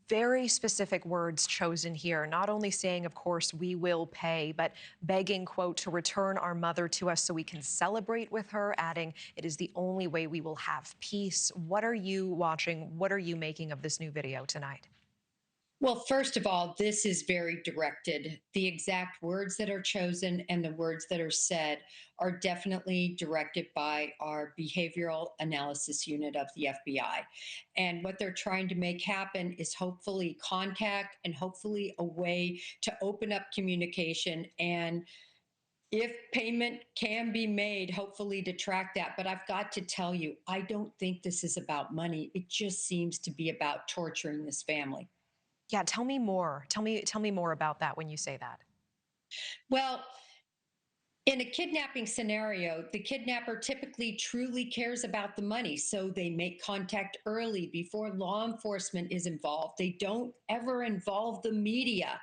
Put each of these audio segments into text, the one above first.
Very specific words chosen here, not only saying, of course, we will pay, but begging, quote, to return our mother to us so we can celebrate with her, adding, it is the only way we will have peace. What are you watching? What are you making of this new video tonight? Well, first of all, this is very directed. The exact words that are chosen and the words that are said are definitely directed by our behavioral analysis unit of the FBI. And what they're trying to make happen is hopefully contact and hopefully a way to open up communication, and if payment can be made, hopefully to track that. But I've got to tell you, I don't think this is about money. It just seems to be about torturing this family. Yeah, tell me more. Tell me more about that when you say that. Well, in a kidnapping scenario, the kidnapper typically truly cares about the money, so they make contact early before law enforcement is involved. They don't ever involve the media.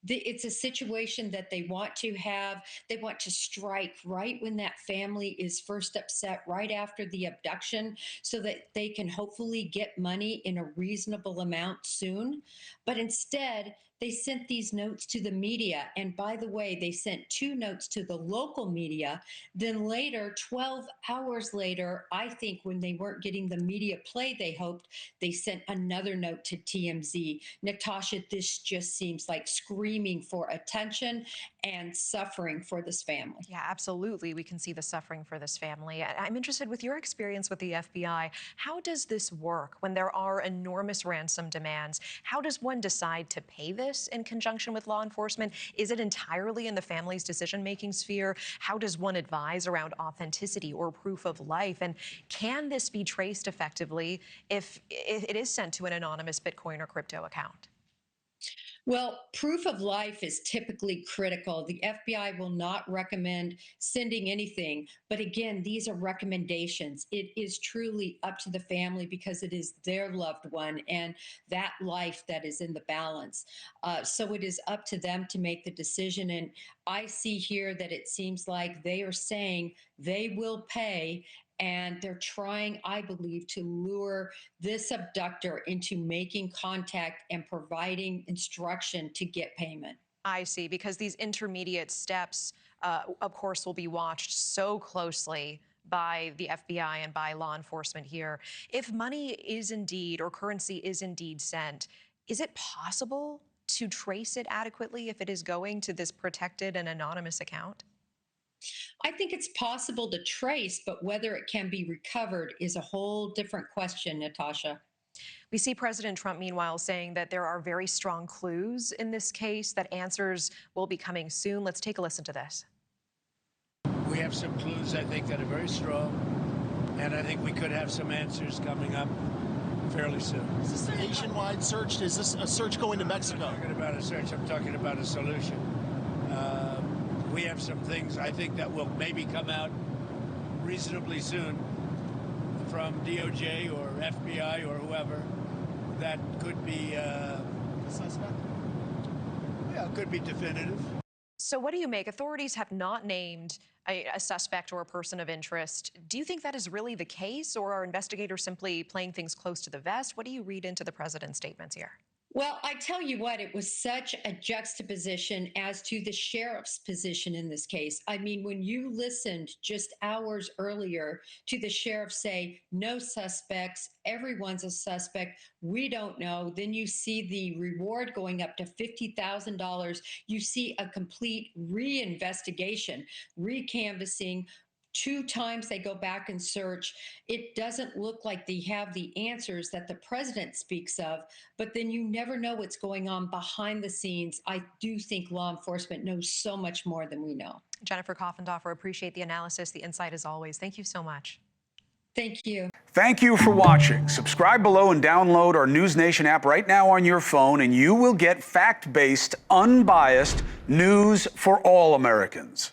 It's a situation that they want to have. They want to strike right when that family is first upset, right after the abduction, so that they can hopefully get money in a reasonable amount soon. But instead, they sent these notes to the media. And by the way, they sent 2 notes to the local media. Then later, 12 hours later, I think when they weren't getting the media play they hoped, they sent another note to TMZ. Natasha, this just seems like screaming for attention and suffering for this family. Yeah, absolutely. We can see the suffering for this family. I'm interested with your experience with the FBI. How does this work when there are enormous ransom demands? How does one decide to pay this in conjunction with law enforcement? Is it entirely in the family's decision-making sphere? How does one advise around authenticity or proof of life? And can this be traced effectively if it is sent to an anonymous Bitcoin or crypto account? Well, proof of life is typically critical. The FBI will not recommend sending anything. But again, these are recommendations. It is truly up to the family because it is their loved one and that life that is in the balance. So it is up to them to make the decision. And I see here that it seems like they are saying they will pay, and they're trying, I believe, to lure this abductor into making contact and providing instruction to get payment. I see, because these intermediate steps, of course, will be watched so closely by the FBI and by law enforcement here. If money is indeed, or currency is indeed sent, is it possible to trace it adequately if it is going to this protected and anonymous account? I think it's possible to trace, but whether it can be recovered is a whole different question, Natasha. We see President Trump, meanwhile, saying that there are very strong clues in this case, that answers will be coming soon. Let's take a listen to this. We have some clues, I think, that are very strong, and I think we could have some answers coming up fairly soon. Is this a nationwide search? Is this a search going to Mexico? I'm not talking about a search. I'm talking about a solution. We have some things, I think, that will maybe come out reasonably soon from DOJ or FBI or whoever that could be A suspect? yeah, could be definitive. So what do you make? Authorities have not named a suspect or a person of interest. Do you think that is really the case, or are investigators simply playing things close to the vest? What do you read into the president's statements here? Well, I tell you what, it was such a juxtaposition as to the sheriff's position in this case. I mean, when you listened just hours earlier to the sheriff say, no suspects, everyone's a suspect, we don't know, then you see the reward going up to $50,000. You see a complete reinvestigation, recanvassing. 2 times they go back and search. It doesn't look like they have the answers that the president speaks of, but then you never know what's going on behind the scenes. I do think law enforcement knows so much more than we know. Jennifer Coffendorfer, appreciate the analysis, the insight as always. Thank you so much. Thank you. Thank you for watching. Subscribe below and download our NewsNation app right now on your phone, and you will get fact-based, unbiased news for all Americans.